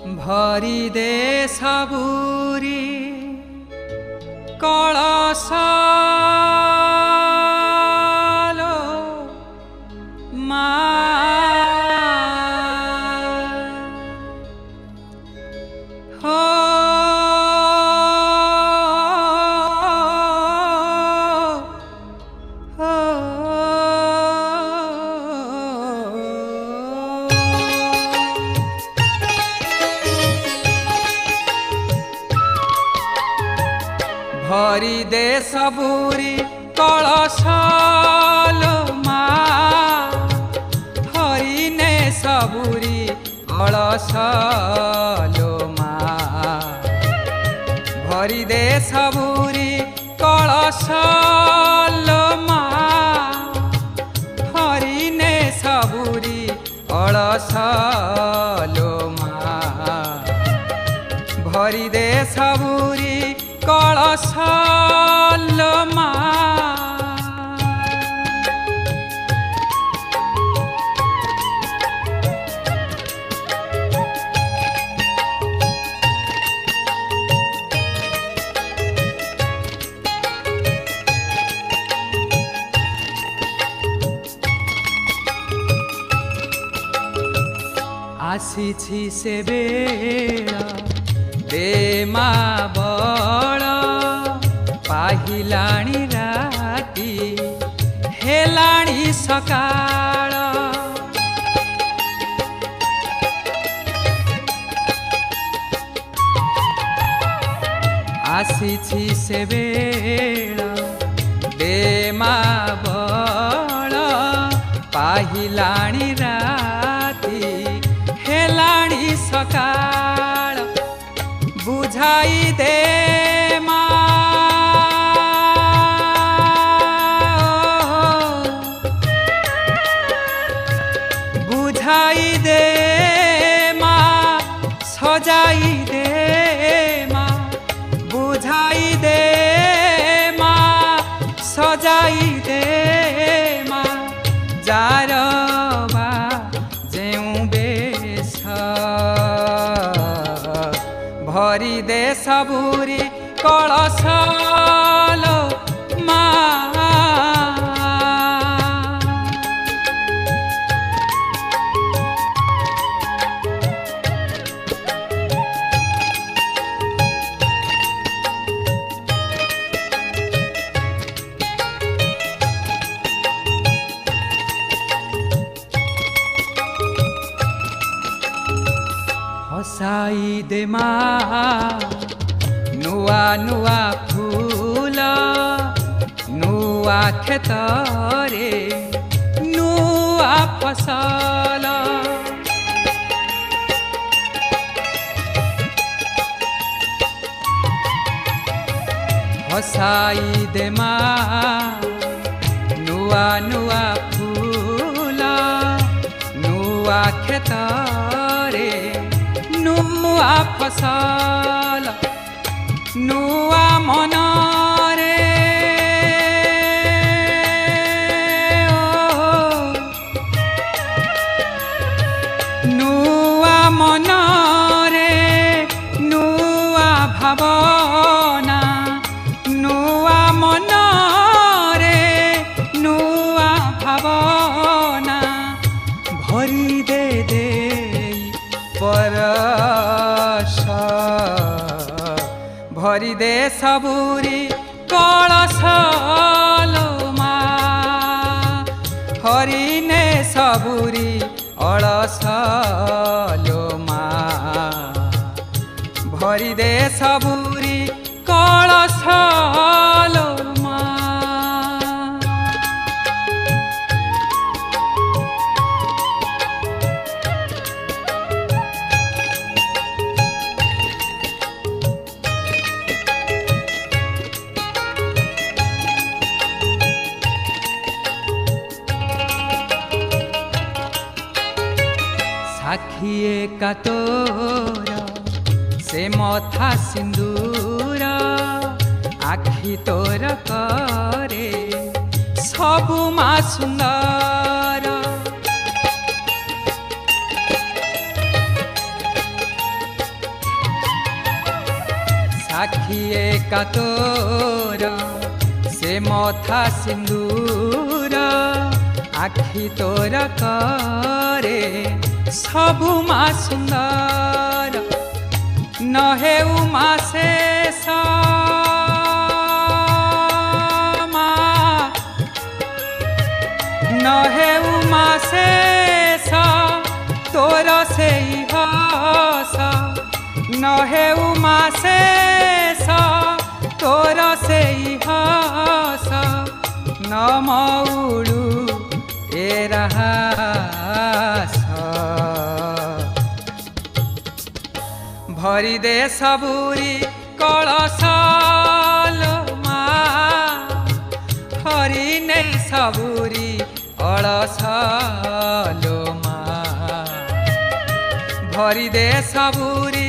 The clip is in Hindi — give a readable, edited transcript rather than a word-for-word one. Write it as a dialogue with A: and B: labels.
A: भरी दे सबुरी कलश लो मा हो भरी दे सबुरी कलश लो मा हरि ने सबुरी कलश लो मा भरी दे सबुरी कलश लो मा हरि ने सबुरी कलश लो मा भरी दे सबुरी कलश लो मा आसीछि से बेला दे मा बड़ पाहिलाणी राती हेलाणी सकाळ आसीछि से बेला दे मा बड़ पाहिलाणी राती हेलाणी सकाळ बुझाई दे मा बुझाई दे मा सजाई दे मा बुझाई दे मा सजाई दे मा जार बा जेउ बेश भरी दे सबुरी कलश लो मा हसाई दे मा नुआ नुआ फूल नुआ खेतरे नुआ फसल हसाई दे मा नुआ नुआ फूल नुआ खेतरे नुआ फसल नुआ मनरे नुआ मनरे नुआ भावना नुआ मनरे नुआ भावना भरी दे दे परश भरी दे सबुरी कलश लो मा हरि ने सबुरी कलश लो मा भरी दे सबुरी कलश लो मा साखिए का तोरा से मथा सिंदूर आखि तोर करे सबु मा सुंदर आखिए का तोर से मथा सिंदूर आखि तोर करे सबु मा सुंदर नहे उमा शेष नहे उमा शेष तोर से हस नहे उमा शेष तोर से हस न मौड़ू ए रहस भरी दे सबुरी कलश मा हरि नहीं सबुरी अलस मा भरी दे सबुरी